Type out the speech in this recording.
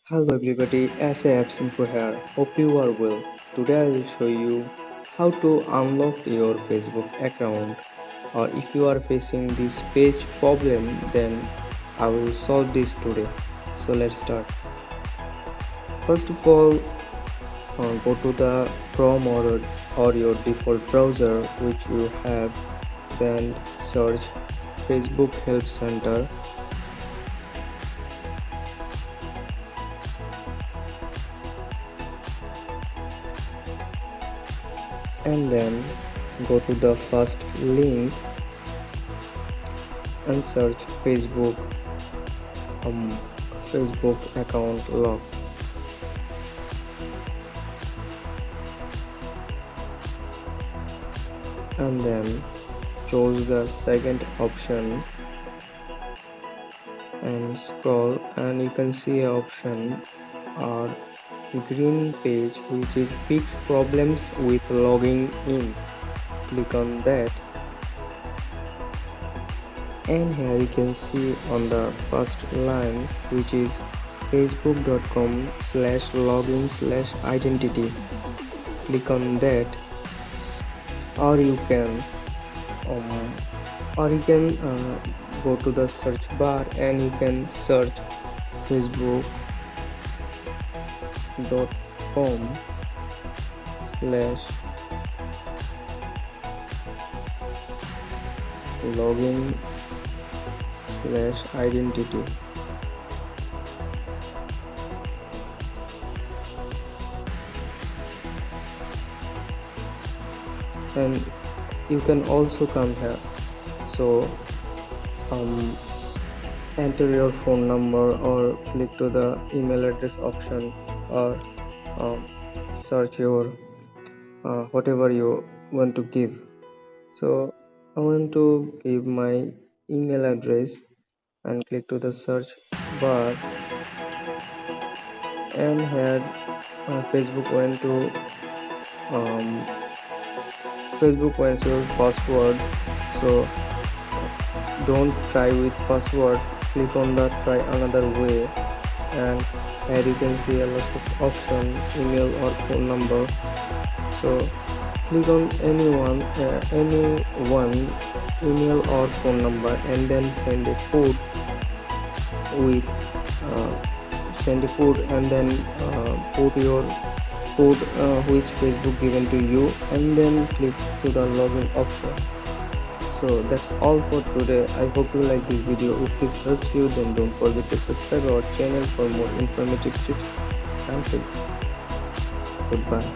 Hello everybody, SAF Info here. Hope you are well. Today I will show you how to unlock your Facebook account. Or if you are facing this page problem, then I will solve this today. So let's start. First of all, go to the Chrome or your default browser which you have. Then search Facebook Help Center. And then go to the first link and search Facebook account lock. And then choose the second option and scroll, and you can see an option or green page which is fix problems with logging in. Click on that, and here you can see on the first line which is facebook.com/login/identity. Click on that, or you can go to the search bar and you can search facebook.com/login/identity. And you can also come here, so enter your phone number or click to the email address option, or search your whatever you want to give. So I want to give my email address and click to the search bar, and here Facebook wants your password, so don't try with password. Click on the try another way, and here you can see a lot of option, email or phone number. So click on any one email or phone number, and then send a code and then put your code which Facebook given to you, and then click to the login option. So that's all for today. I hope you like this video. If this helps you, then don't forget to subscribe our channel for more informative tips and tricks. Goodbye.